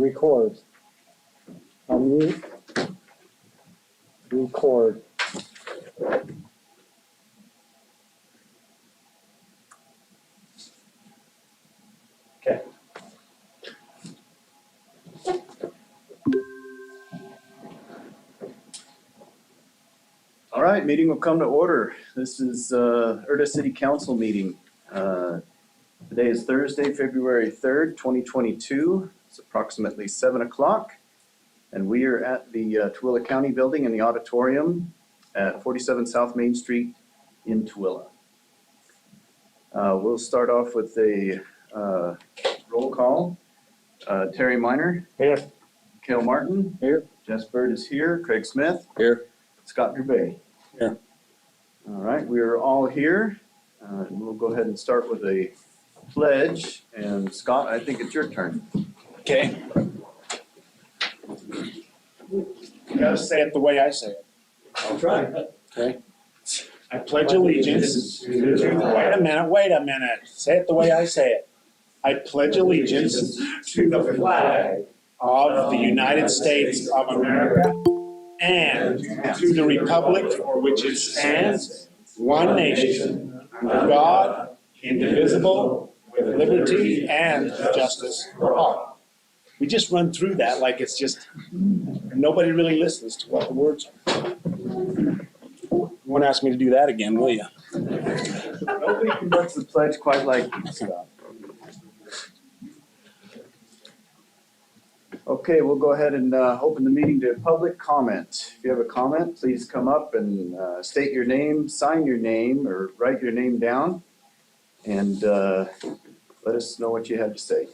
record. Unmute. Record. Okay. All right, meeting will come to order. This is Erda City Council meeting. Today is Thursday, February 3rd, 2022. It's approximately 7 o'clock. And we are at the Tooele County Building in the auditorium at 47 South Main Street in Tooele. We'll start off with a roll call. Terry Miner. Here. Cale Martin. Here. Jess Bird is here. Craig Smith. Here. Scott Gervais. Here. All right, we are all here. We'll go ahead and start with a pledge. And Scott, I think it's your turn. Okay. You gotta say it the way I say it. I'll try. Okay. I pledge allegiance. Wait a minute. Say it the way I say it. I pledge allegiance to the flag of the United States of America and to the republic for which it stands, one nation, under God, indivisible, with liberty and justice for all. We just run through that like it's just, nobody really listens to what the words are. You won't ask me to do that again, will you? Nobody conducts the pledge quite like you, Scott. Okay, we'll go ahead and open the meeting to public comment. If you have a comment, please come up and state your name, sign your name, or write your name down, and let us know what you have to say.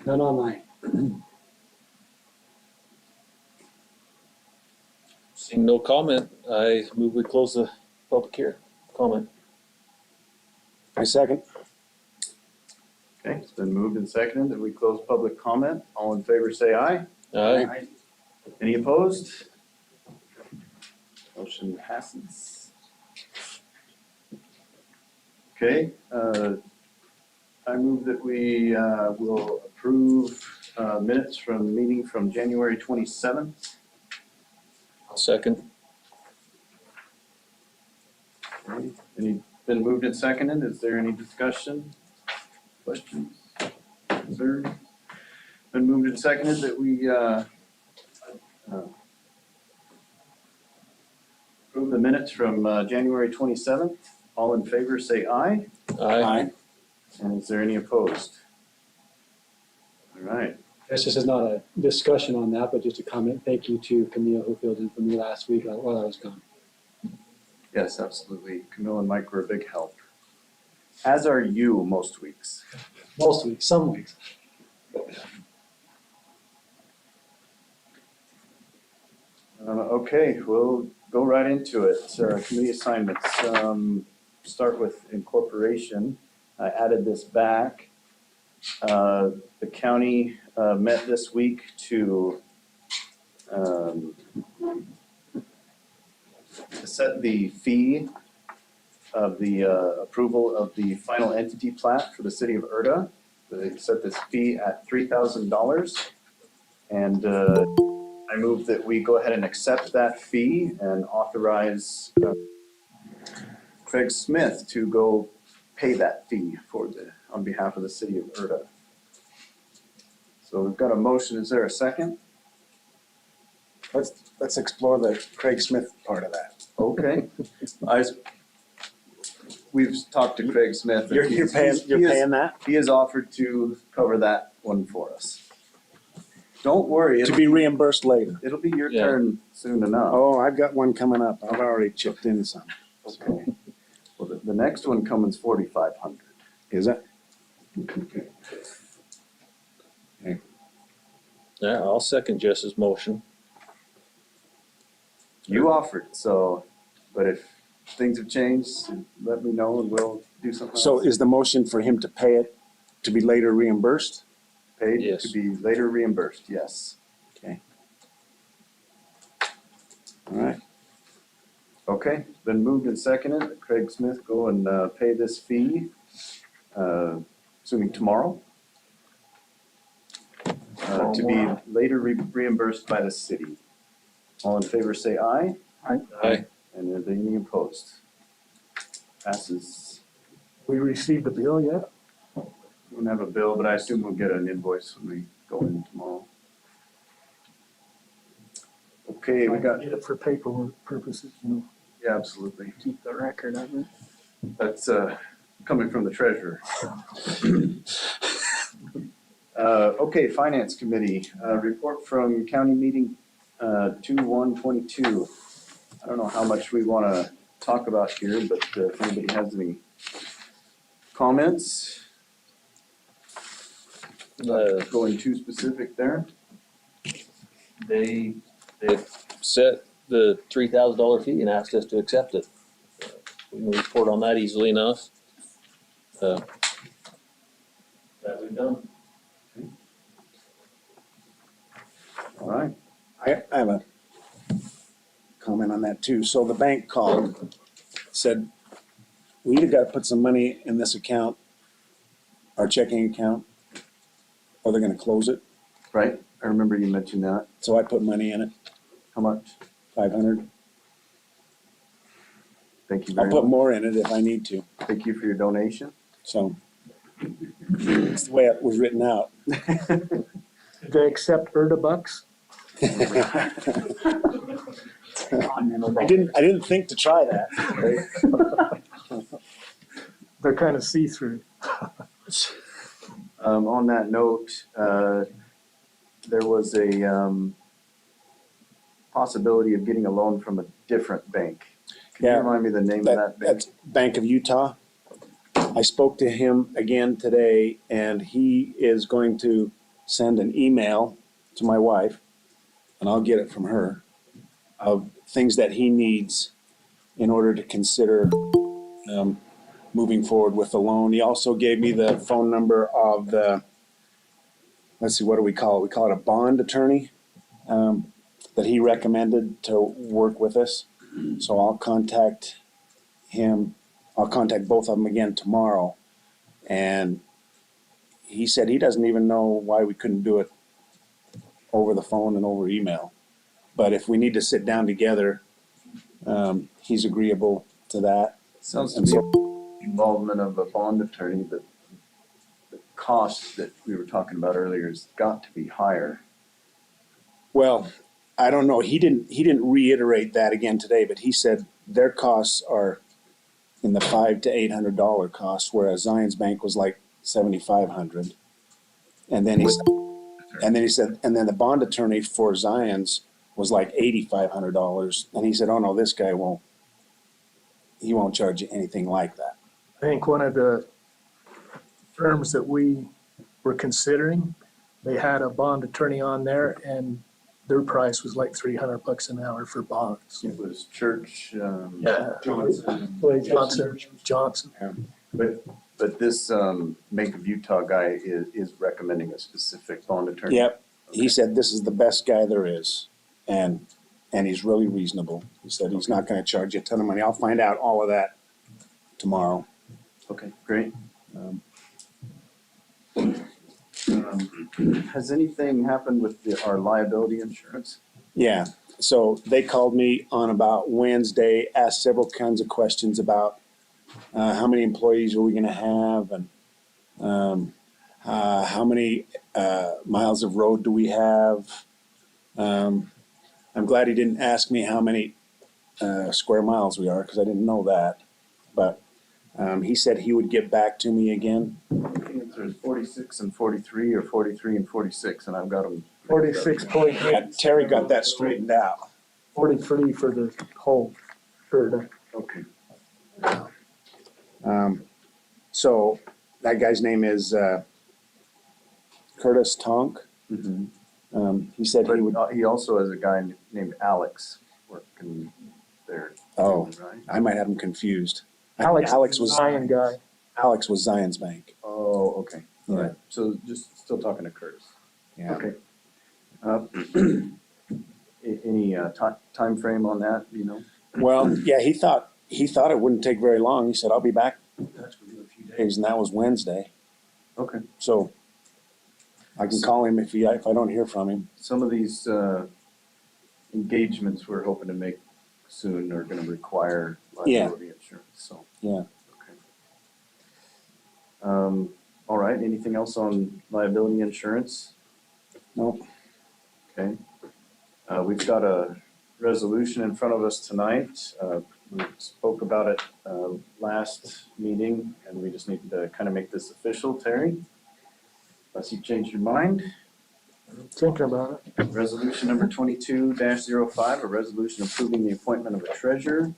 None online. Seeing no comment, I move we close the public hearing. Comment. I second. Okay, it's been moved and seconded that we close public comment. All in favor say aye. Aye. Any opposed? Motion passes. Okay, I move that we will approve minutes from meeting from January 27th. Second. Okay, been moved and seconded. Is there any discussion? Questions? Concerns? Been moved and seconded that we approve the minutes from January 27th. All in favor say aye. Aye. And is there any opposed? All right. This is not a discussion on that, but just a comment. Thank you to Camille who filled in for me last week while I was gone. Yes, absolutely. Camille and Mike were a big help. As are you most weeks. Most weeks, some weeks. Okay, we'll go right into it. Committee assignments. Start with incorporation. I added this back. The county met this week to set the fee of the approval of the final entity plat for the city of Erda. They set this fee at $3,000. And I move that we go ahead and accept that fee and authorize Craig Smith to go pay that fee on behalf of the city of Erda. So we've got a motion. Is there a second? Let's explore the Craig Smith part of that. Okay. We've talked to Craig Smith. You're paying that? He has offered to cover that one for us. Don't worry. To be reimbursed later. It'll be your Yeah. turn soon enough. Oh, I've got one coming up. I've already chipped in some. Okay. Well, the next one comes 4,500. Is it? Yeah, I'll second Jess's motion. You offered, so, but if things have changed, let me know and we'll do something else. So is the motion for him to pay it to be later reimbursed? Paid Yes. to be later reimbursed, yes. Okay. All right. Okay, been moved and seconded that Craig Smith go and pay this fee, assuming tomorrow, to be later reimbursed by the city. All in favor say aye. Aye. And are there any opposed? Passes. We received the bill yet? We don't have a bill, but I assume we'll get an invoice when we go in tomorrow. Okay, we got, Get it for paperwork purposes, you know, yeah, absolutely. keep the record of it. That's coming from the treasurer. Okay, Finance Committee, report from county meeting 2/1/22. I don't know how much we want to talk about here, but if anybody has any comments, going too specific there. They set the $3,000 fee and asked us to accept it. We can report on that easily enough. That we've done. All right. I have a comment on that too. So the bank called, said, we either gotta put some money in this account, our checking account, or they're gonna close it. Right, I remember you mentioned that. So I put money in it, How much? 500. Thank you I'll very put much. more in it if I need to. Thank you for your donation. So it's the way it was written out. Did they accept Erda bucks? I didn't think to try that. They're kind of see-through. On that note, there was a possibility of getting a loan from a different bank. Can you Yeah. remind me the name of that bank? That's Bank of Utah. I spoke to him again today, and he is going to send an email to my wife, and I'll get it from her, of things that he needs in order to consider moving forward with the loan. He also gave me the phone number of the, let's see, what do we call it? We call it a bond attorney that he recommended to work with us. So I'll contact him. I'll contact both of them again tomorrow. And he said he doesn't even know why we couldn't do it over the phone and over email. But if we need to sit down together, he's agreeable to that. Sounds to And me so, involvement of a bond attorney, but the cost that we were talking about earlier has got to be higher. well, I don't know. He didn't reiterate that again today, but he said their costs are in the $500 to $800 cost, whereas Zion's Bank was like $7,500. And then he said, and then the bond attorney for Zion's was like $8,500. And he said, oh no, this guy won't charge you anything like that. I think one of the firms that we were considering, they had a bond attorney on there and their price was like $300 an hour for bonds. It was Church, Yeah. Johnson. but this Bank of Utah guy is recommending a specific bond attorney. Yep. He said this is the best guy there is. And he's really reasonable. He said he's not gonna charge you a ton of money. I'll find out all of that tomorrow. Okay, great. Has anything happened with our liability insurance? Yeah, so they called me on about Wednesday, asked several kinds of questions about how many employees are we gonna have and how many miles of road do we have? I'm glad he didn't ask me how many square miles we are, because I didn't know that. But he said he would get back to me again. There's 46 and 43 or 43 and 46, and I've got them. 46.8, Yeah, Terry got that straightened out. 43 for the whole Erda. Okay. So that guy's name is Curtis Tonk. Mm-hmm. He said he would. But he also has a guy named Alex working there. Oh, Right? I might have him confused. Alex was Zion guy. Alex was Zion's Bank. Oh, okay. All Yeah. right. So just still talking to Curtis. Yeah. Okay. Any timeframe on that, you know? Well, yeah, he thought it wouldn't take very long. He said, I'll be back in touch with you in a few days, and that was Wednesday. Okay. So I can call him if I don't hear from him. Some of these engagements we're hoping to make soon are gonna require liability insurance, so. Yeah. Okay. All right, anything else on liability insurance? Nope. Okay. We've got a resolution in front of us tonight. We spoke about it last meeting, and we just need to kind of make this official, Terry. Unless you changed your mind. Thinking about it. Resolution number 22-05, a resolution approving the appointment of a treasurer.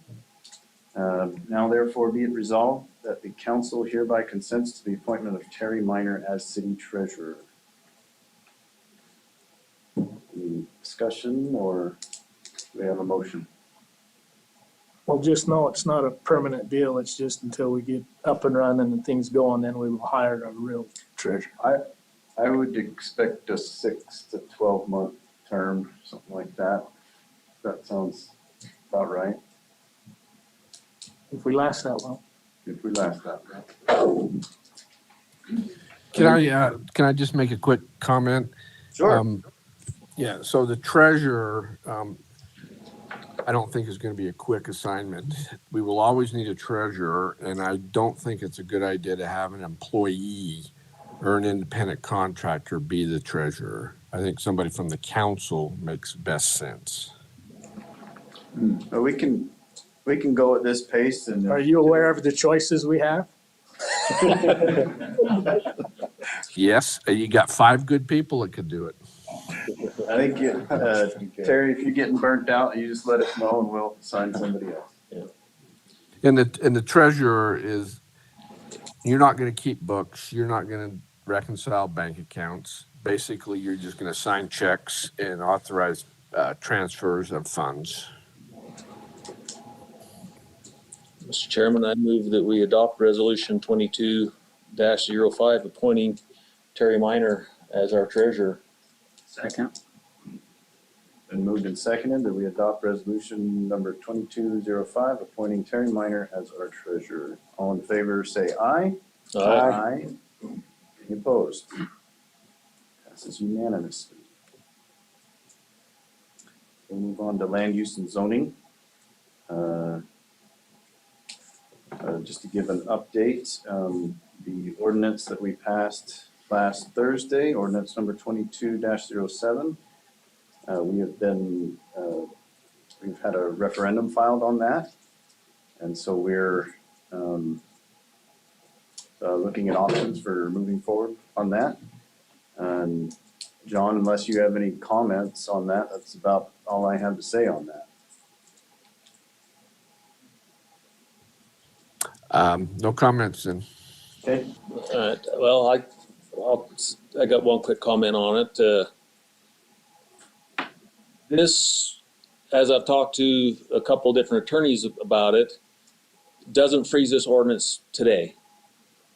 Now therefore be it resolved that the council hereby consents to the appointment of Terry Minor as city treasurer. Any discussion, or do we have a motion? Well, just know it's not a permanent deal. It's just until we get up and running and things going, then we will hire a real treasurer. I would expect a 6 to 12 month term, something like that. That sounds about right, If we last that long. if we last that long. Can I just make a quick comment? Sure. Yeah, so the treasurer, I don't think is going to be a quick assignment. We will always need a treasurer, and I don't think it's a good idea to have an employee or an independent contractor be the treasurer. I think somebody from the council makes best sense. But we can go at this pace and. Are you aware of the choices we have? Yes, you got 5 good people that could do it. I think, Terry, if you're getting burnt out, you just let us know and we'll assign somebody else. And the treasurer is, you're not going to keep books. You're not going to reconcile bank accounts. Basically, you're just going to sign checks and authorize transfers of funds. Mr. Chairman, I move that we adopt resolution 22-05, appointing Terry Minor as our treasurer. Second. Been moved and seconded that we adopt resolution number 2205, appointing Terry Minor as our treasurer. All in favor, say aye. Aye. Any opposed? Passes unanimously. We'll move on to land use and zoning. Just to give an update, the ordinance that we passed last Thursday, ordinance number 22-07. We've had a referendum filed on that. And so we're looking at options for moving forward on that. And John, unless you have any comments on that, that's about all I have to say on that. No comments then. Okay. Well, I got one quick comment on it. This, as I've talked to a couple different attorneys about it, doesn't freeze this ordinance today.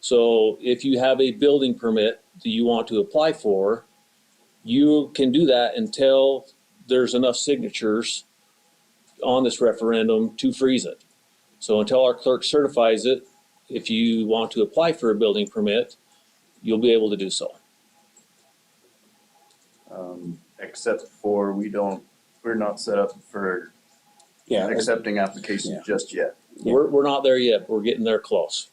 So if you have a building permit that you want to apply for, you can do that until there's enough signatures on this referendum to freeze it. So until our clerk certifies it, if you want to apply for a building permit, you'll be able to do so. Except for we're not set up for accepting applications just yet. Yeah. We're not there yet, but we're getting there close.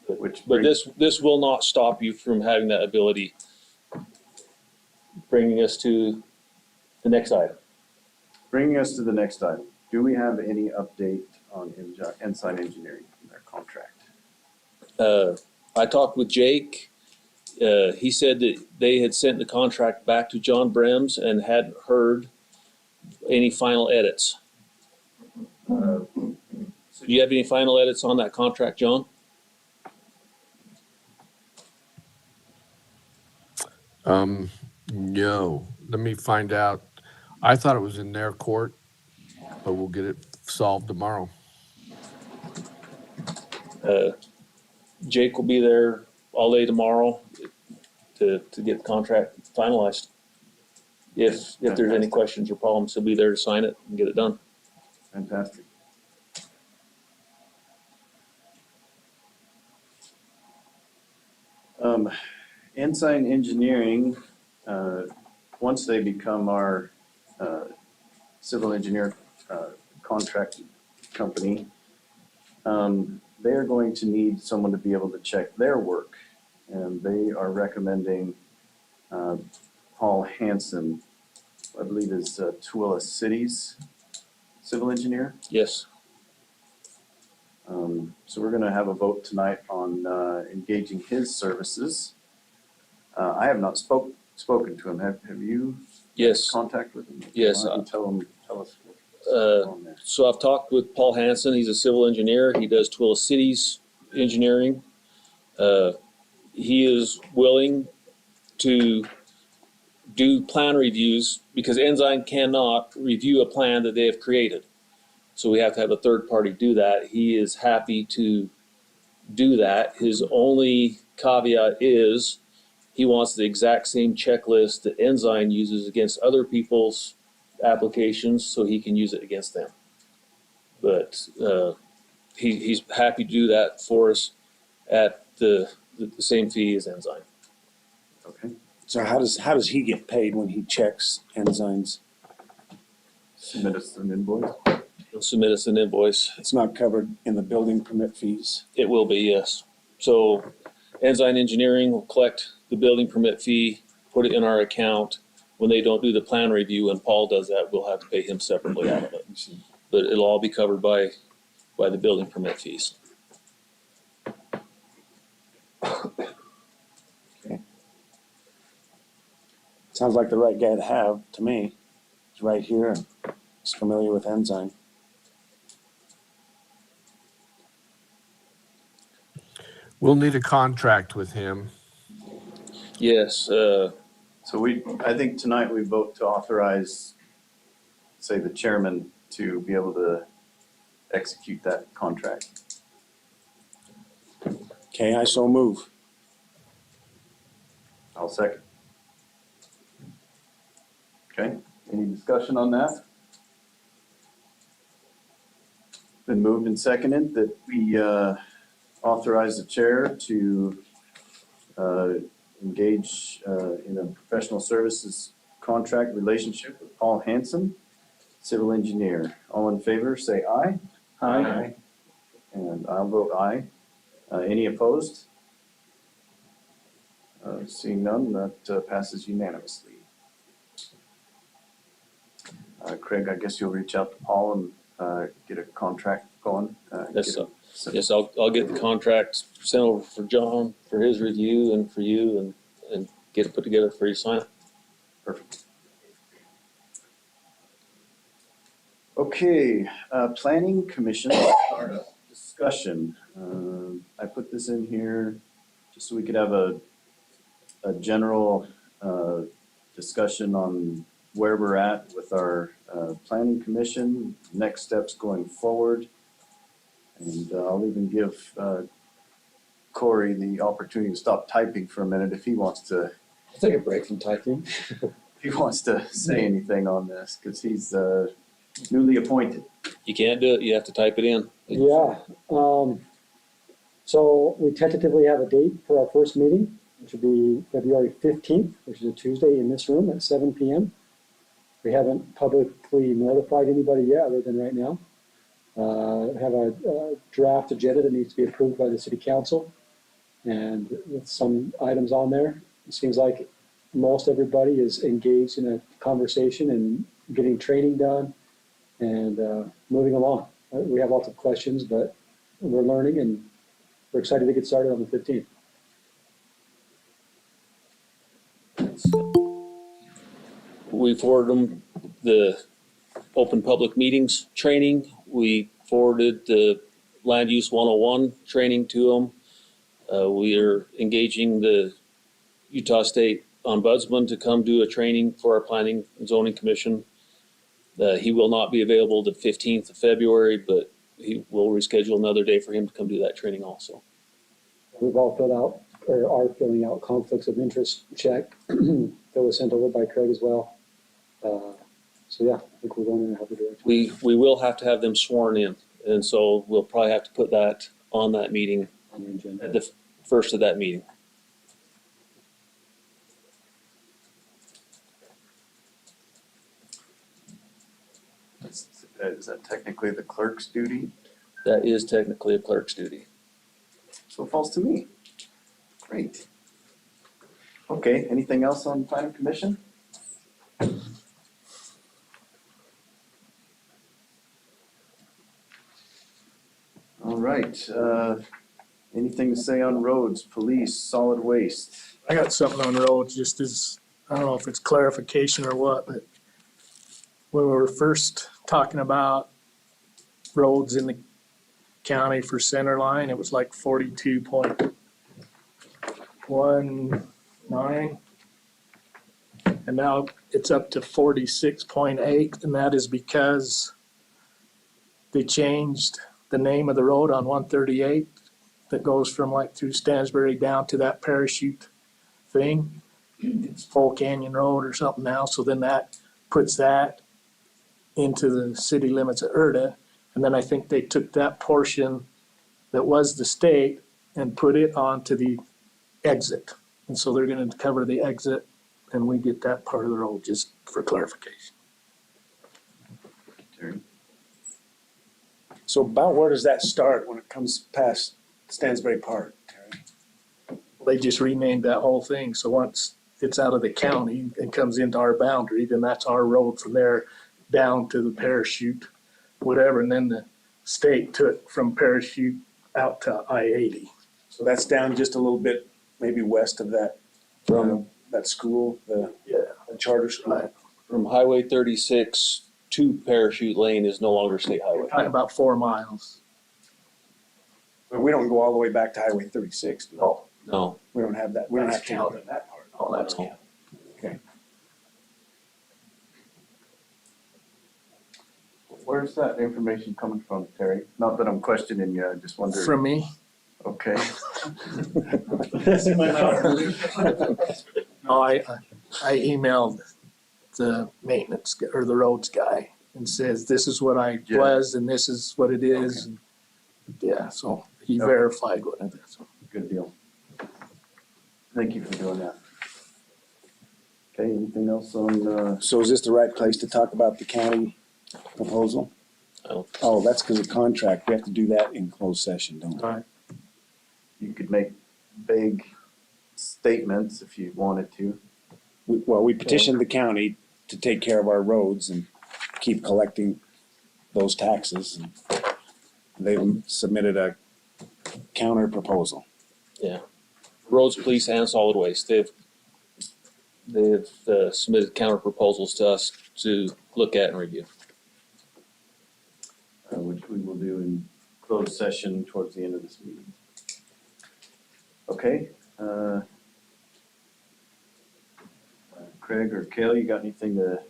Which But this will not stop you from having that ability. Bringing us to the next item. Bringing us to the next item. Do we have any update on Ensign Engineering and their contract? I talked with Jake. He said that they had sent the contract back to John Brems and hadn't heard any final edits. So do you have any final edits on that contract, John? No, let me find out. I thought it was in their court, but we'll get it solved tomorrow. Jake will be there all day tomorrow to get the contract finalized. if there's any questions or problems, he'll be there to sign it and get it done. Fantastic. Ensign Engineering, once they become our civil engineer contract company, they are going to need someone to be able to check their work. And they are recommending Paul Hansen, I believe is Tooele City's civil engineer. Yes. So we're gonna have a vote tonight on engaging his services. I have not spoken to him. Have you? Yes. Contact with him? Yes. Why don't you tell us what's on there. So I've talked with Paul Hansen. He's a civil engineer. He does Tooele City's engineering. He is willing to do plan reviews because Ensign cannot review a plan that they have created. So we have to have a third party do that. He is happy to do that. His only caveat is he wants the exact same checklist that Ensign uses against other people's applications so he can use it against them. But he's happy to do that for us at the same fee as Ensign. Okay, So how does he get paid when he checks Ensigns? submit us an invoice. He'll submit us an invoice. It's not covered in the building permit fees. It will be, yes. So Ensign Engineering will collect the building permit fee, put it in our account. When they don't do the plan review and Paul does that, we'll have to pay him separately out of it. But it'll all be covered by the building permit fees. Sounds like the right guy to have, to me. He's right here and he's familiar with Ensign. We'll need a contract with him. Yes, So I think tonight we vote to authorize, say, the chairman to be able to execute that contract. Okay, I so move. I'll second. Okay, any discussion on that? Been moved and seconded that we authorize the chair to engage in a professional services contract relationship with Paul Hansen, civil engineer. All in favor, say aye. Aye. And I'll vote aye. Any opposed? Seeing none, that passes unanimously. Craig, I guess you'll reach out to Paul and get a contract going. Yes, get it- yes, I'll get the contract sent over for John for his review and for you and get it put together for you to sign. Perfect. Okay, planning commission discussion. I put this in here just so we could have a general discussion on where we're at with our planning commission, next steps going forward. And I'll even give Corey the opportunity to stop typing for a minute if he wants to Take a break from typing. say anything on this, because he's newly appointed. You can't do it, you have to type it in. Yeah, so we tentatively have a date for our first meeting, which would be February 15th, which is a Tuesday in this room at 7 p.m. We haven't publicly notified anybody yet, other than right now. Have a draft agenda that needs to be approved by the city council. And with some items on there, it seems like most everybody is engaged in a conversation and getting training done and moving along. We have lots of questions, but we're learning and we're excited to get started on the 15th. We forwarded them the open public meetings training. We forwarded the land use 101 training to them. We are engaging the Utah State Ombudsman to come do a training for our planning and zoning commission. He will not be available the 15th of February, but he will reschedule another day for him to come do that training also. We've all filled out, or are filling out conflicts of interest check that was sent over by Craig as well. So yeah, I think we're going in a healthy direction. We will have to have them sworn in, and so we'll probably have to put that on that meeting, On the agenda. at the first of that meeting. Is that technically the clerk's duty? That is technically a clerk's duty. So it falls to me. Great. Okay, anything else on planning commission? All right, anything to say on roads, police, solid waste? I got something on roads, just as, I don't know if it's clarification or what, but when we were first talking about roads in the county for center line, it was like 42.19. And now it's up to 46.8, and that is because they changed the name of the road on 138 that goes from like through Stansbury down to that parachute thing. It's Full Canyon Road or something now, so then that puts that into the city limits of Erda. And then I think they took that portion that was the state and put it onto the exit. And so they're gonna cover the exit, and we get that part of the road, just for clarification. Terry? So about where does that start when it comes past Stansbury Park, Terry? They just renamed that whole thing, so once it's out of the county and comes into our boundary, then that's our road from there down to the parachute, whatever, and then the state took from parachute out to I-80. So that's down just a little bit, maybe west of that, that school, the charter school. Right. From Highway 36 to Parachute Lane is no longer state highway. About 4 miles. But we don't go all the way back to Highway 36, do we? No, We don't have that, we don't have That's to county. count that part. Oh, that's No. Where's that information coming from, Terry? Not that I'm questioning you, I just wondered. From me? Okay. No, I emailed the maintenance, or the roads guy, and says, this is what I Yeah. was, and this is what it is. And yeah, so he Okay. verified what it is. Good deal. Thank you for doing that. Okay, anything else on, So is this the right place to talk about the county proposal? Oh. Oh, that's because of contract. We have to do that in closed session, don't we? Right. you could make vague statements if you wanted to. Well, we petitioned the county to take care of our roads and keep collecting those taxes. And they submitted a counter proposal. roads, police, and solid waste. They've submitted counter proposals to us to look at and review. Which we will do in closed session towards the end of this meeting. Okay, Craig or Kale, you got anything to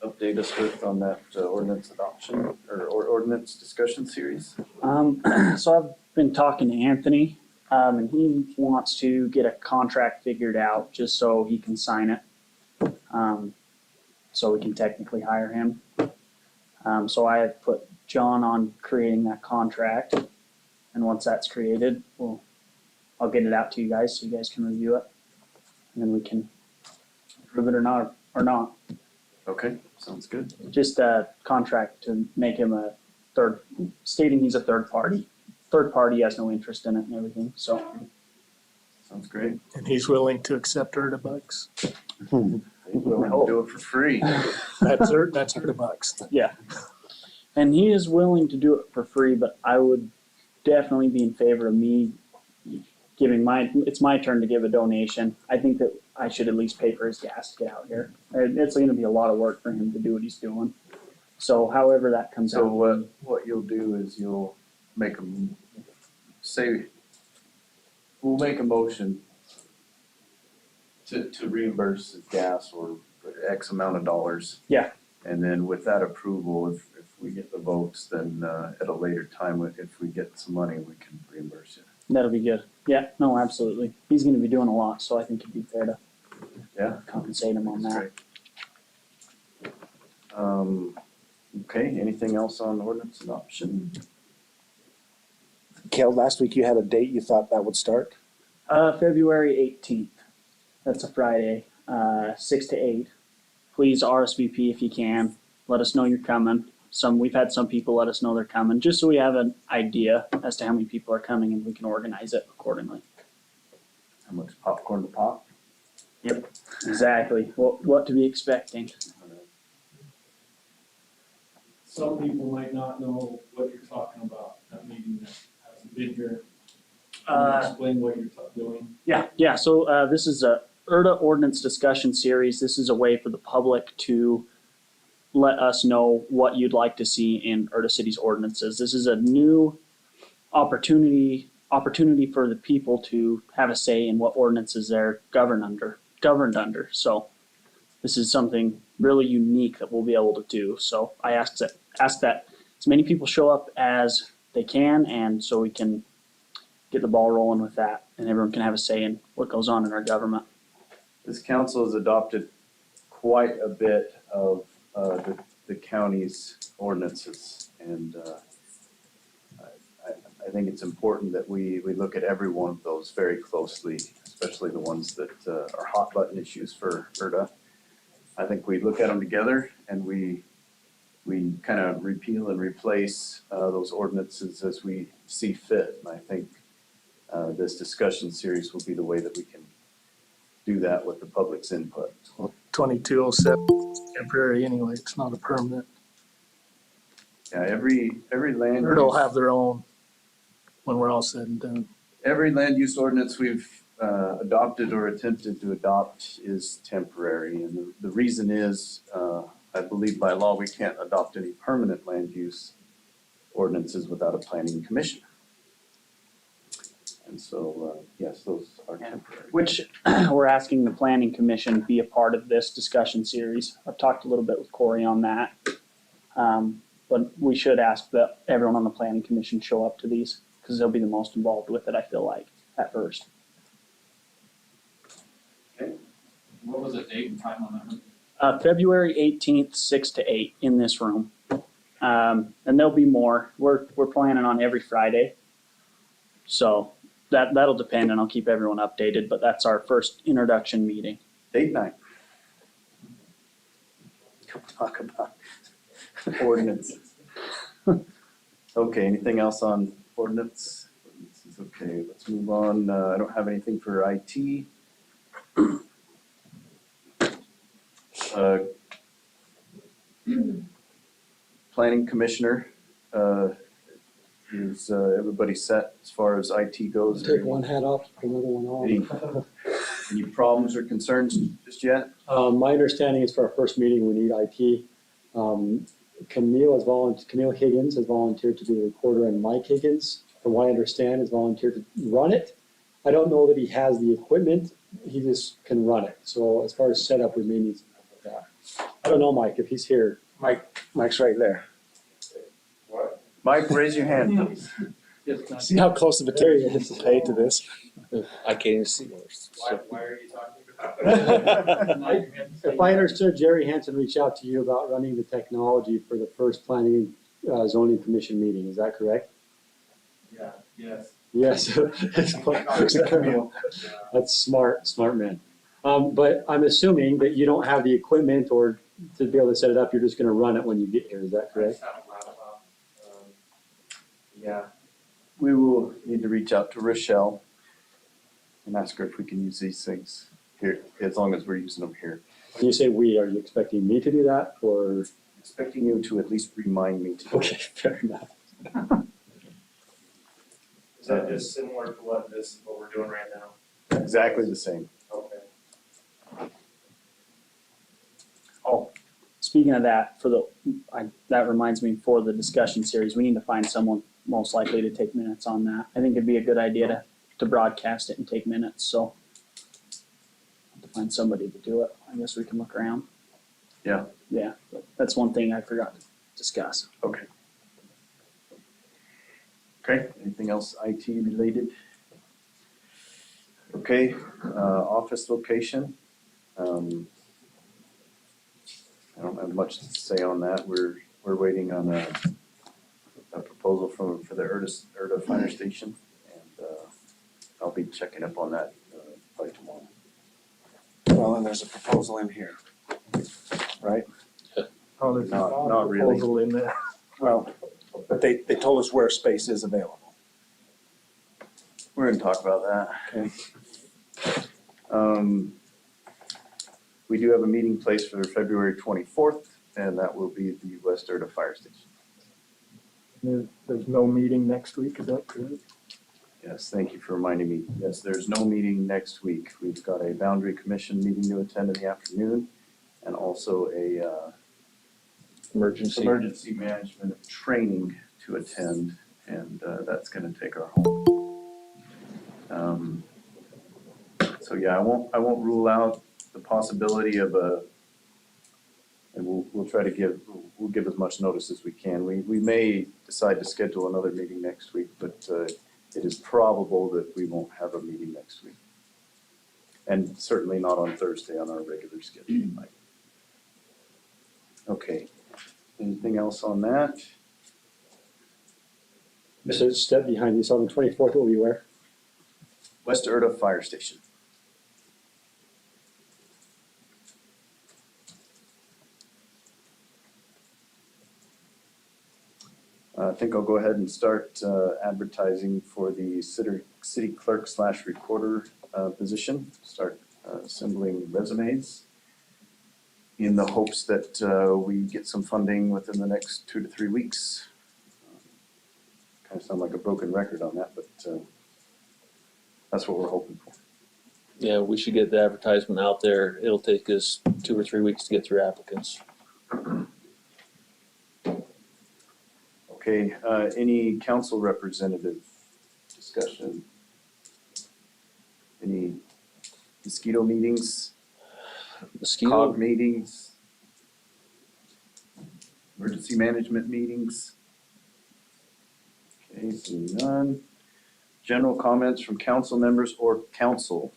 update us with on that ordinance adoption or ordinance discussion series? So I've been talking to Anthony, and he wants to get a contract figured out just so he can sign it. So we can technically hire him. So I have put John on creating that contract. And once that's created, I'll get it out to you guys so you guys can review it. And then we can approve it or not. Okay, sounds good. Just a contract to make him stating he's a third party. Third party has no interest in it and everything, so. Sounds great. And he's willing to accept Erda bucks. We'll do it for free. That's Erda bucks. Yeah. And he is willing to do it for free, but I would definitely be in favor of me giving it's my turn to give a donation. I think that I should at least pay for his gas to get out here. It's gonna be a lot of work for him to do what he's doing. So however that comes So out. what you'll do is you'll make we'll make a motion to reimburse the gas or X amount of dollars. Yeah. And then with that approval, if we get the votes, then at a later time, if we get some money, we can reimburse you. That'll be good. Yeah, no, absolutely. He's gonna be doing a lot, so I think it'd be fair to Yeah. compensate him on That's that. great. Okay, anything else on ordinance adoption? Kel, last week you had a date you thought that would start? February 18th. That's a Friday, 6 to 8. Please RSVP if you can. Let us know you're coming. We've had some people let us know they're coming, just so we have an idea as to how many people are coming and we can organize it accordingly. How much popcorn to pop? Exactly. What to be expecting. Some people might not know what you're talking about, that meeting that hasn't been here. Explain what you're doing. Yeah. So this is a Erda ordinance discussion series. This is a way for the public to let us know what you'd like to see in Erda City's ordinances. This is a new opportunity for the people to have a say in what ordinances they're governed under. So this is something really unique that we'll be able to do. So I ask that as many people show up as they can, and so we can get the ball rolling with that, and everyone can have a say in what goes on in our government. This council has adopted quite a bit of the county's ordinances, and I think it's important that we look at every one of those very closely, especially the ones that are hot button issues for Erda. I think we look at them together and we kind of repeal and replace those ordinances as we see fit. And I think this discussion series will be the way that we can do that with the public's input. 2207 temporary anyway, it's not a permanent. Yeah, every land Or they'll use, have their own when we're all said and done. every land use ordinance we've adopted or attempted to adopt is temporary. And the reason is, I believe by law, we can't adopt any permanent land use ordinances without a planning commission. And so, yes, those are temporary. Which we're asking the planning commission be a part of this discussion series. I've talked a little bit with Corey on that. But we should ask that everyone on the planning commission show up to these, because they'll be the most involved with it, I feel like, at first. What was the date and time on that? February 18th, 6 to 8 in this room. And there'll be more. We're planning on every Friday. So that'll depend, and I'll keep everyone updated, but that's our first introduction meeting. Date night. Come talk about ordinances. Okay, anything else on ordinance? Okay, let's move on. I don't have anything for IT. Planning commissioner, is everybody set as far as IT goes? Take one hat off, put another one Any, on. any problems or concerns just yet? My understanding is for our first meeting, we need IT. Camille Higgins has volunteered to be the recorder, and Mike Higgins, from what I understand, has volunteered to run it. I don't know that he has the equipment, he just can run it. So as far as setup, we may need some help with that. I don't know, Mike, if he's here. Mike's right there. Mike, raise your hand, please. See how close of a There he attention is. people pay to this? I can't even see yours. Why are you talking about? If I understood, Jerry Hansen reached out to you about running the technology for the first planning zoning commission meeting, is that correct? Yeah, yes. Yes. That's smart man. But I'm assuming that you don't have the equipment or to be able to set it up, you're just gonna run it when you get here, is that correct? Yeah. We will need to reach out to Rochelle and ask her if we can use these things here, as long as we're using them here. When you say we, are you expecting me to do that or? Expecting you to at least remind me to. Okay, fair enough. Is that just similar to what we're doing right now? Exactly the same. Okay. Oh, speaking of that, that reminds me, for the discussion series, we need to find someone most likely to take minutes on that. I think it'd be a good idea to broadcast it and take minutes, so. To find somebody to do it, I guess we can look around. Yeah. Yeah, that's one thing I forgot to discuss. Okay. Okay, anything else IT related? Okay, office location. I don't have much to say on that. We're waiting on a proposal for the Erda fire station, and I'll be checking up on that by tomorrow. Well, and there's a proposal in here, right? Oh, there's Not a really. proposal in there. Well, but they told us where space is available. We're gonna talk about that. Okay. We do have a meeting placed for February 24th, and that will be the West Erda Fire Station. There's no meeting next week, is that correct? Yes, thank you for reminding me. Yes, there's no meeting next week. We've got a boundary commission meeting to attend in the afternoon, and also a emergency management training to attend, and that's gonna take our home. So yeah, I won't rule out the possibility of and we'll try to give as much notice as we can. We may decide to schedule another meeting next week, but it is probable that we won't have a meeting next week. And certainly not on Thursday on our regular schedule. Okay, anything else on that? Mr. Step behind you, so on the 24th, will be where? West Erda Fire Station. I think I'll go ahead and start advertising for the city clerk / recorder position. Start assembling resumes in the hopes that we get some funding within the next 2 to 3 weeks. Kind of sound like a broken record on that, but that's what we're hoping for. Yeah, we should get the advertisement out there. It'll take us 2 or 3 weeks to get through applicants. Okay, any council representative discussion? Any mosquito meetings, COG meetings, emergency management meetings? Okay, seeing none. General comments from council members or council?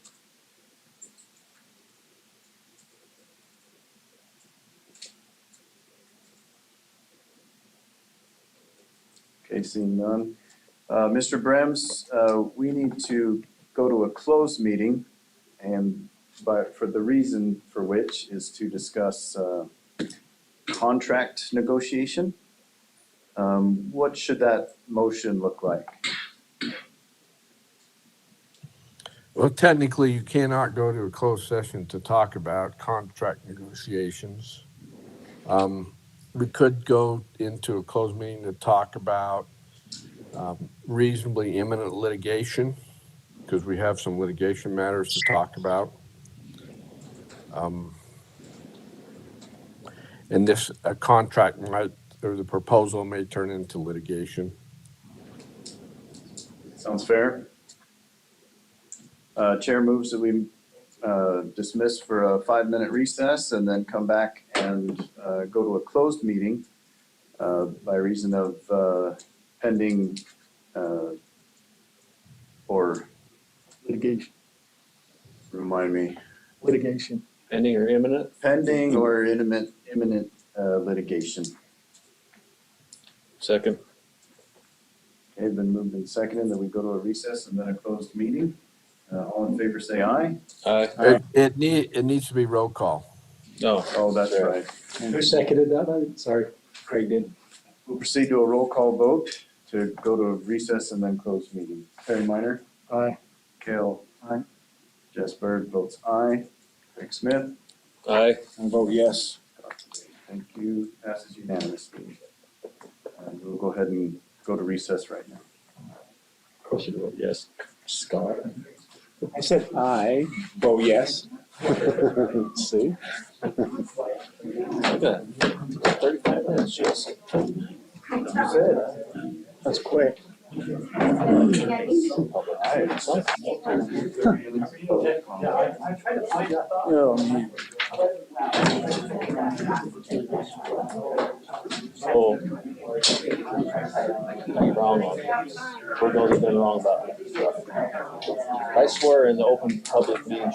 Okay, seeing none. Mr. Brems, we need to go to a closed meeting, and for the reason for which is to discuss contract negotiation. What should that motion look like? Well, technically, you cannot go to a closed session to talk about contract negotiations. We could go into a closed meeting to talk about reasonably imminent litigation, because we have some litigation matters to talk about. And this contract might, or the proposal may turn into litigation. Sounds fair. Chair moves that we dismiss for a 5-minute recess and then come back and go to a closed meeting by reason of pending or Litigation. remind me, Litigation. Pending or imminent? pending or imminent litigation. Second. Okay, been moved and seconded that we go to a recess and then a closed meeting. All in favor, say aye. Aye. It needs to be roll call. No. Oh, that's right. Who seconded that? Sorry. Craig did. We'll proceed to a roll call vote to go to a recess and then closed meeting. Terry Minor, Aye. Cale. Aye. Jess Bird votes aye. Craig Smith. Aye. I vote yes. Thank you. Passes unanimously. And we'll go ahead and go to recess right now. Of course you will. Yes. Scott. I said I vote yes. See? Okay. 35 minutes, yes. That's quick. Oh, You're wrong on it. We're those have been wrong about it. I swear in the open public meetings.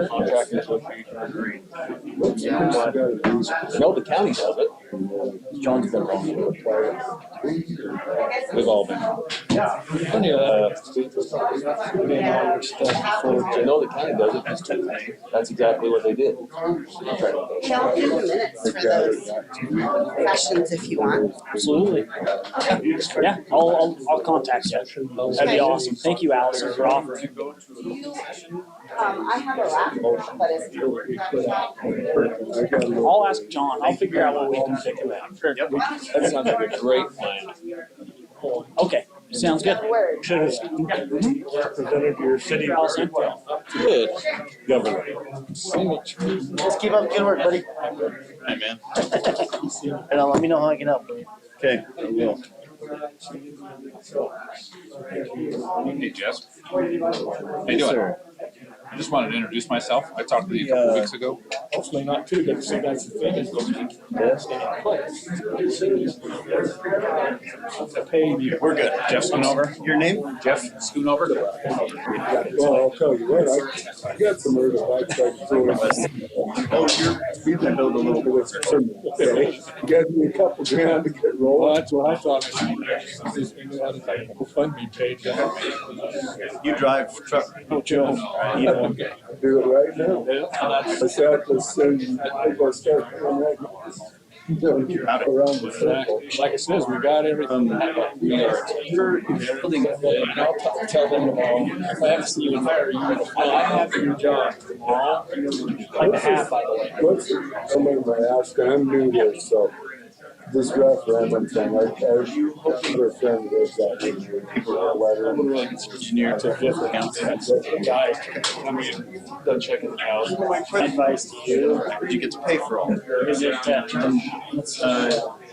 Contract negotiation agreed. No, the county does it. John's been wrong. We've all been wrong. Plenty of I know the county does it, just that's exactly what they did. Yeah, I'll give the minutes for those questions if you want. Absolutely. Yeah, I'll contact you. That'd be awesome. Thank you, Allison, for offering. Do you, I have a laptop, but it's. I'll ask John. I'll figure out what we can pick him out. Sure. That sounds like a great plan. Okay, sounds good. Should have represented your city. Good. Governor. Let's keep up good work, buddy. Hi, man. And let me know how I can help. Okay, I will. Hey, Jess. How you doing? I just wanted to introduce myself. I talked to you a couple weeks ago. Hopefully not too good, so that's the thing, is to pay you. We're good. Jeff Schoonover. Your name? Jeff Schoonover. Well, I'll tell you what, I got some Erda bikes I can Oh, you can build a little bit. You got me a couple grand to get Well, rolling. that's what I thought. Just a lot of GoFundMe page. You drive truck. Oh, Joe. Do it right now. I said, let's say, I gotta start doing that. Around the circle. Like it says, we got everything. We are building it, and I'll tell them about, if I haven't seen you in fire, I have your job tomorrow, like a half, by the way. What's, somebody might ask, I'm new to this, so this referendum thing, I have a friend who does that. People are letter. Engineer to different Guy, I mean, done checking it out. My advice to you You get to pay for all. is if,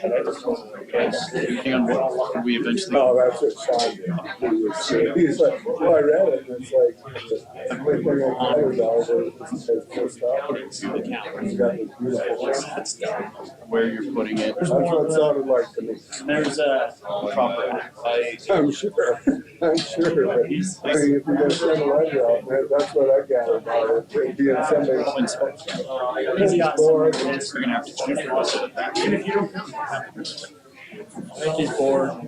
Hang on, what we eventually. Oh, that's what Sean did. He's like, well, I read it, and it's like, the quick thing I got is all the first off. He's got this beautiful. Where you're putting it. That's what it sounded like to me. there's a, Proper. I'm sure, I'm sure. I mean, if you're gonna send a letter out, that's what I got about it, being somebody's. easy on Board. We're gonna have to choose your bus at that. even if you don't. Thank you for.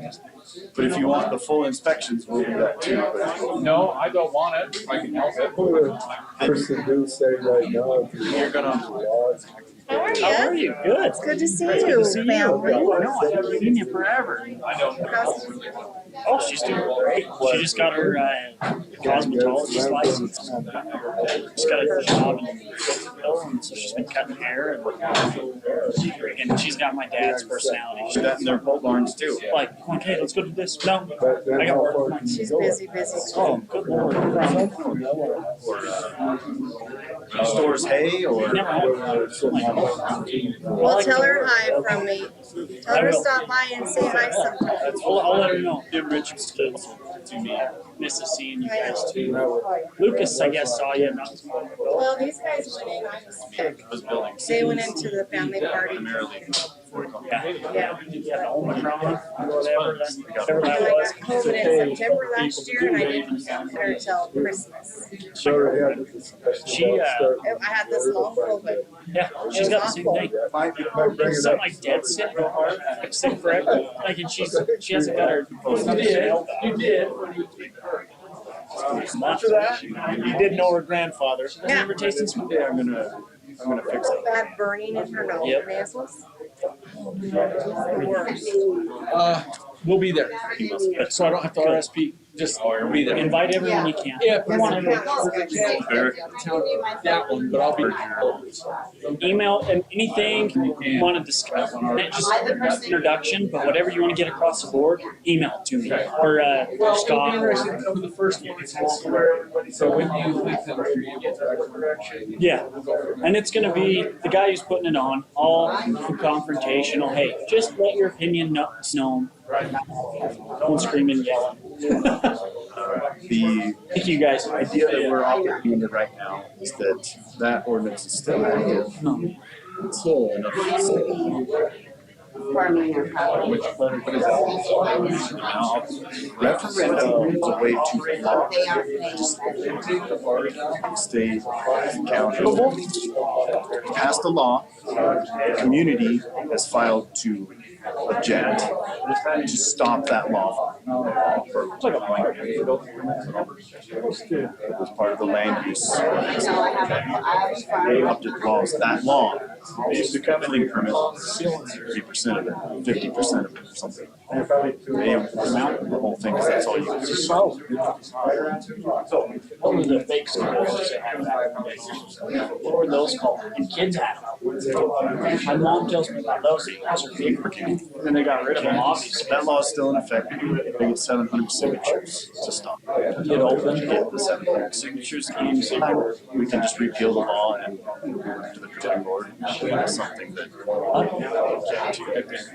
But if you want the full inspections, we'll do that too. But No, I don't want it, if I can help it. What would a person do say right now if You're gonna. laws? How are you? How are you? Good. It's good to see It's good you, to see you. family. No, I haven't seen you forever. I don't. How's- Oh, she's doing great. She just got her cosmetologist license. She's got a job in and so she's been cutting hair and she's got my dad's personality. Do that in their pole barns too. Like, okay, let's go do this. No, But then I got how work. far can you She's go? busy, busy. Oh, good lord. Or stores hay or. Never had. Well, tell her hi from me. Tell her to stop by and say hi sometime. I'll let her know. Jim Richards to me. Misses seeing you guys too. Lucas, I guess, saw you not too long ago. Well, these guys went in, I was sick. Those buildings. They went into the family party. Primarily. Yeah, the Omicron, whatever that And I got COVID in September last year and I didn't get her till Christmas. She, I had this long COVID. yeah, she's got the same thing. It's something like dead sick, like sick forever. Like, and she hasn't got her. You did. Much. You did know her grandfather. Yeah. Never tasted smoke. Yeah, I'm gonna fix it. Bad burning in her nose, Yep. nasals. We'll be there. So I don't have to RSP, just be there. Invite everyone you can. Yeah, if we Yes, want I to can. that one, but I'll be. Email and anything you want to discuss. Not just introduction, but whatever you want to get across the board, email it to me or Scott. Interested to cover the first one. So when do you think that we're able to get that direction? Yeah, and it's going to be the guy who's putting it on, all confrontational. Hey, just let your opinion known. Don't scream and yell. The Thank you guys. idea that we're operating under right now is that ordinance is still active. Farming or property. Now, referendum is a way to block They aren't paying that. state accountable. Passed a law, the community has filed to object, to stop that law. It was part of the land use. So I was farming. Adopted laws, that law, building permit, 30% of it, 50% of it, or something. They amount the whole thing, because that's all you can do. What were the fake schools they had back in the day? What were those called? And kids had them. My mom tells me about those. Those are big for kids. And then they got rid of them, obviously. That law is still in effect. They get 700 signatures to stop. Get open. Get the 700 signatures, and we can just repeal the law and to the drawing board. That's something that.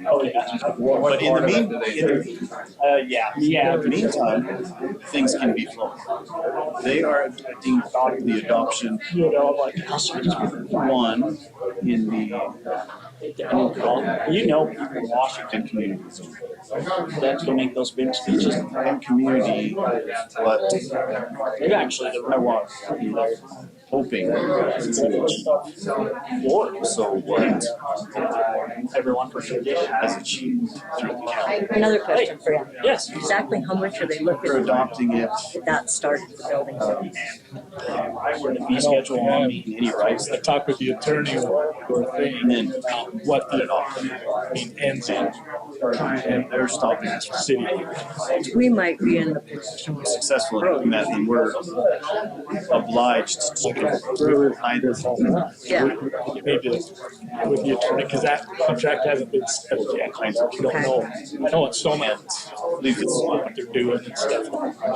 Oh, yeah. But in the Yeah. meantime, things can be flowing. They are adopting the adoption You know, like, one in the you know, people in Washington communities. that's gonna make those big speeches. And community, what They've actually, I was hoping to so what everyone for sure did. has achieved through the county. Another question for you. Yes. Exactly how much are they They're looking adopting it. that started the building? We're in the fee schedule on any rights I talked with the attorney or thing, and then what put it the, off. I mean, ends in And they're stopping us from city. We might be in the successful in doing that, and we're obliged to either. yeah. You need to, with the attorney, because that contract hasn't been set yet. You don't know. I know it's so much, I believe it's what they're doing and stuff.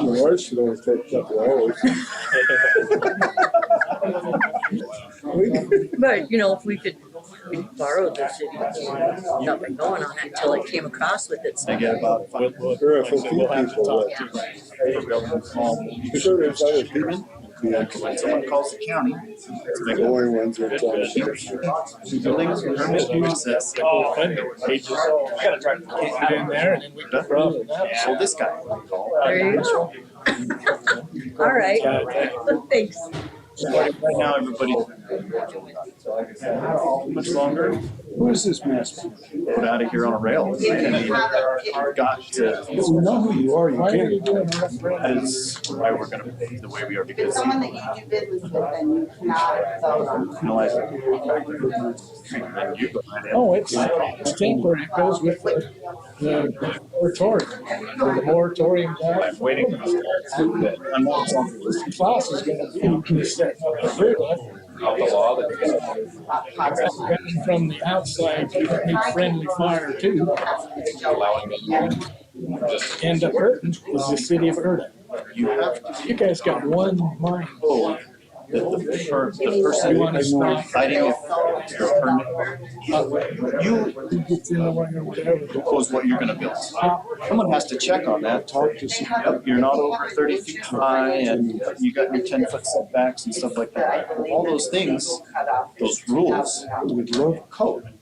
Yours should only take a couple hours. But, you know, if we could borrow the city, got me going on it until I came across with it. They get about We'll, we'll, Sure, like I said, we'll have to talk to. Sure, there's other people. when someone calls the county, The only ones that are building permit process. Oh, pages. I gotta try to get in there and then we can profit that. So this guy. There you go. All right, thanks. Right now, everybody. Much longer. Who is this mess? Put out of here on a rail. And they got to. You know who you are, you Why are you can't. doing that? That's why we're gonna be the way we are, If because it's someone that you do business with, then you cannot vote on. you know, like. Oh, it's temporary. It goes with the moratorium. The moratorium. I'm waiting. I'm also. The class is gonna be set up for Erda. Of the law that From the outside, you need friendly fire too. allowing them just. And the Erda is the city of Erda. You have to You guys got one mind. know that the person You wanna stop? fighting if your permit, you Gets in the way or whatever. propose what you're gonna build. Someone has to check on that, talk to some, you're not over 30 feet high and you got your 10-foot setbacks and stuff like that. All those things, those rules, We'd love code.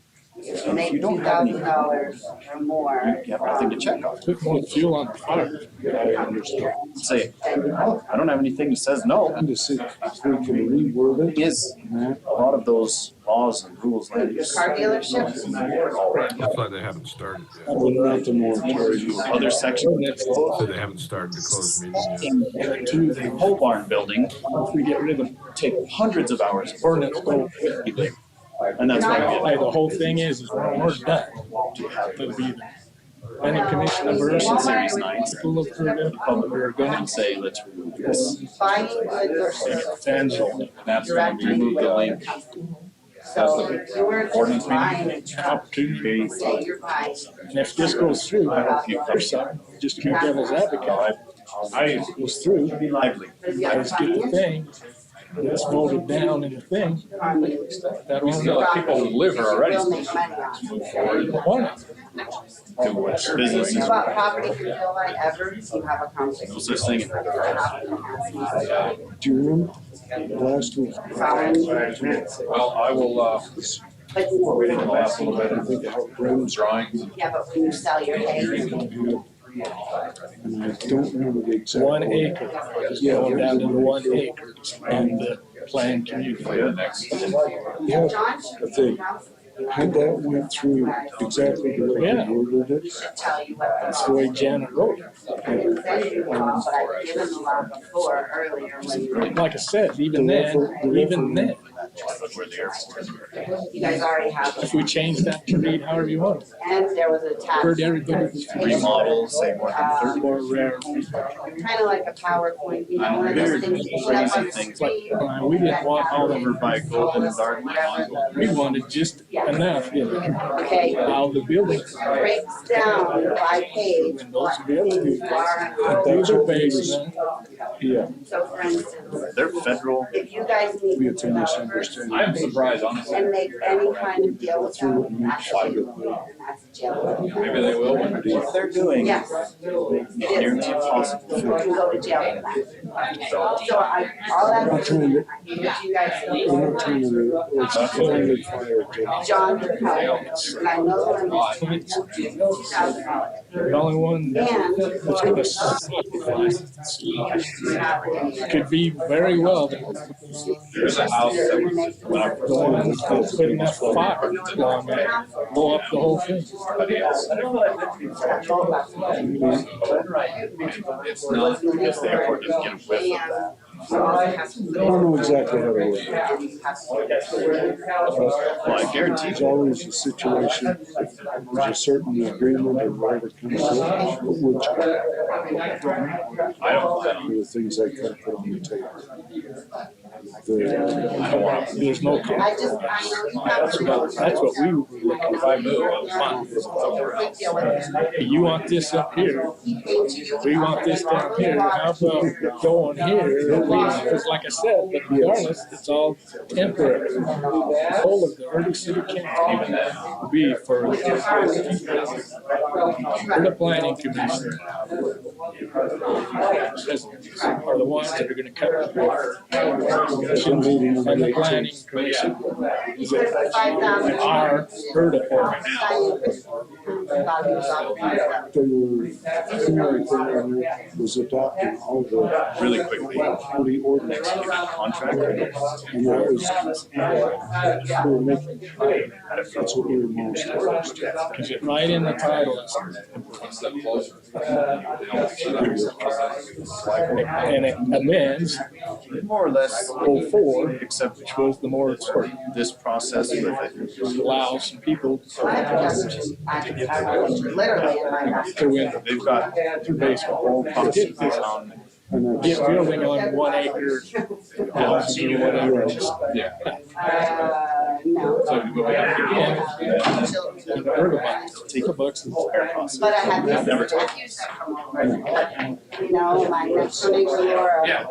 And if you don't have any, $2,000 or more. you have nothing to check on. Put more fuel on the fire. I understand. Say, oh, I don't have anything that says no. to see if we can reword it. Thing is, a lot of those laws and rules, land use, Car dealerships? That's why they haven't started yet. Without the moratorium. other sections. So they haven't started the closed meeting yet. To the pole barn building, If we get rid of take hundreds of hours. ordinance, go. And that's why Hey, the whole thing is when we're done, it'll be the planning commission of Erda, Series 9 people of Erda, we're gonna say, let's remove this. Buying goods or services. and That's when we remove the link. So yours is buying a opportunity. say you're buying. And if this goes through, their side, just keep devil's advocate. I goes through, Be lively. let's get the thing, it's voted down in the thing. That We still have people who live here already. They'll make money on it. Move forward want it. to what Businesses. About property control line ever, you have a conversation. No such thing. Do you remember last week? Following. Well, I will, But We didn't last a little bit. I think it helped Brandon's Drawings. yeah, but when you sell your hay, and I don't remember the exact. 1 acre, just going down to the 1 acre and the planned community. Yeah, next. Yeah, John, I think, had that went through exactly the way Yeah. he ordered it, should tell you what That's the way Janet wrote it. I didn't send you the law, but I've given the law before earlier when Like I said, even then, you guys already have if it. we change that to read however you want. And there was a tax. Heard everybody. Remodel, say more than 30. More rare. Kind of like a PowerPoint, you know, one of those things you put up on the Things screen. We didn't want all Over by Golden Garden. We wanted just enough, you know, Okay, how the building. breaks down by page And those what are the other two. you are. These are basement. yeah, So for instance, They're federal. if you guys need we to had some developers misunderstanding. I'm surprised, honestly. and make any kind of deal with them, that's illegal, and that's jail. Maybe they will. What they're doing Yes, is nearly impossible. you can go to jail for that. So all I'm not that's, trying to, what you guys need. we're not trying to, it's finally fired. John can help, and I know the limit, $2,000. The only one And. that's gonna could be very well the There's a house that was, when I first one that's put enough fire on there, blow up the whole thing. somebody else. It's not, because the airport doesn't get a whiff of that. I don't know exactly how to work it. Well, I guarantee There's always a situation, there's a certain agreement or whatever comes up, but we'll check. I don't plan on, The things I can put on the table. I don't want to. There's no. I just, I know you have. That's what we were looking If I move, I'll find this somewhere else. You want this up here, we want this down here, how about going here, because like I said, but regardless, it's all temporary. The whole of the Erda City Council will be for the planning commission. Are the ones that are gonna cut the water. And the planning commission is our Erda ordinance. Was adopting all the really quickly. county ordinance, Contract. and that was, we were making, that's what we were most opposed to. Is it right in the title? One step closer. And it amends More or less, 04, except which was the moratorium, this process with it. allows some people Literally in my house. to win They've got their baseball. across the town. And Get that's, building on 1 acre houses or whatever, just, Yeah. No. So we have to and the Erda bucks, the bucks is Fair process. But I had these Never nephews that come over, you know, my next door neighbor Laura. Yeah. She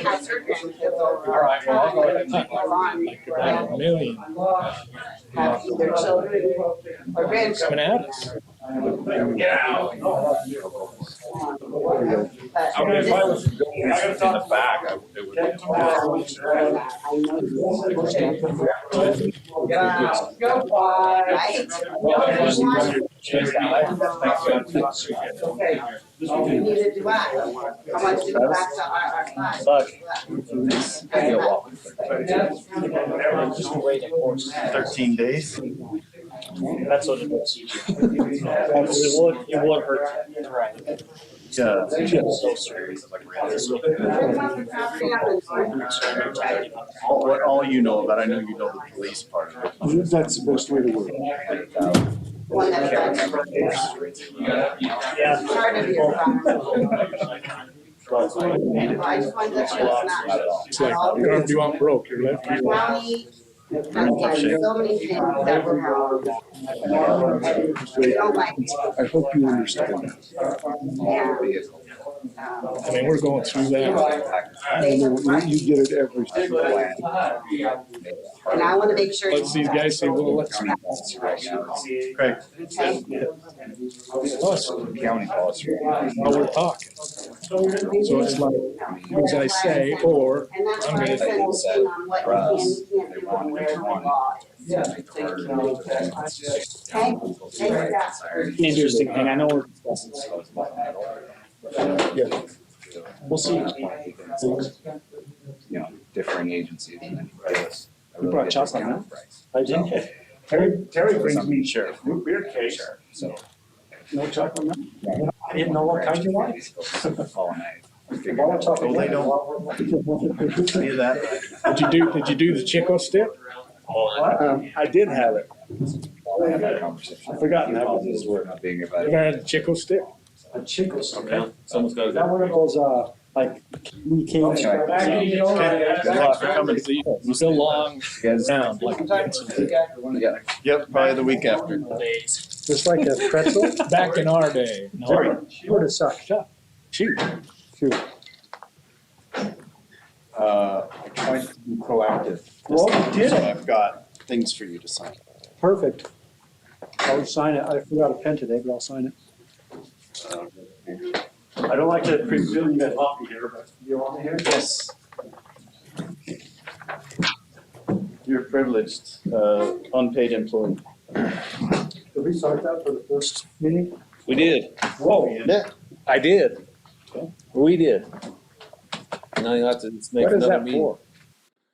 has her grandkids over. All right, well, I'll go ahead and take like about 1 million Have either children or grandchildren. coming at us. But I mean, if I this was going in the back, it would. I know. Right? Neither do I. How much do we back to our class? 13 days. That's what it was. It would hurt. Right. Yeah. So serious. All you know about, I know you know the police part of it. that's the best way to work it. One that's part of your I just wanted to let you know it's It's like, your arm you want broke, your left hand. county has done so many things that were wrong. They don't like it. I hope you understand that. I mean, we're going through that. I know, you get it every single time. And I wanna make sure. Let's these guys say, well, let's Craig. us, County policy. how we're talking. So it's like, as I say, or And that's I'm why I gonna, said, on what you can and can't do on where the law is. Interesting thing, I know we're discussing stuff. We'll see. You know, differing agencies and then give us a You really brought good chocolate discounted price. I did. Terry brings me Sure. root beer case. Sure, so. No chocolate milk? I didn't know what kind you like. All night. Why don't chocolate Well, they milk? Do that. Did you do the Chico stick? I did have it. Have that conversation. I've forgotten that was his word. Not being You invited. ever had the Chico stick? A Chico stick. Okay, someone's got Is that to. one of those, like, we came. Good luck for coming. See, so long You guys. down, like. Yeah. Yep, probably the week after. Just like a pretzel? Back in our day. Sorry, you would have sucked up. Shoot. Shoot. I tried to be proactive. Well, you did So it. I've got things for you to sign. Perfect. I'll sign it. I forgot a pen today, but I'll sign it. I don't like to presume you got coffee here, but you want me here? Yes. You're privileged, unpaid employee. Did we start that for the first meeting? We did. Whoa. I did. We did. Now you have to just make What is another that meeting. for?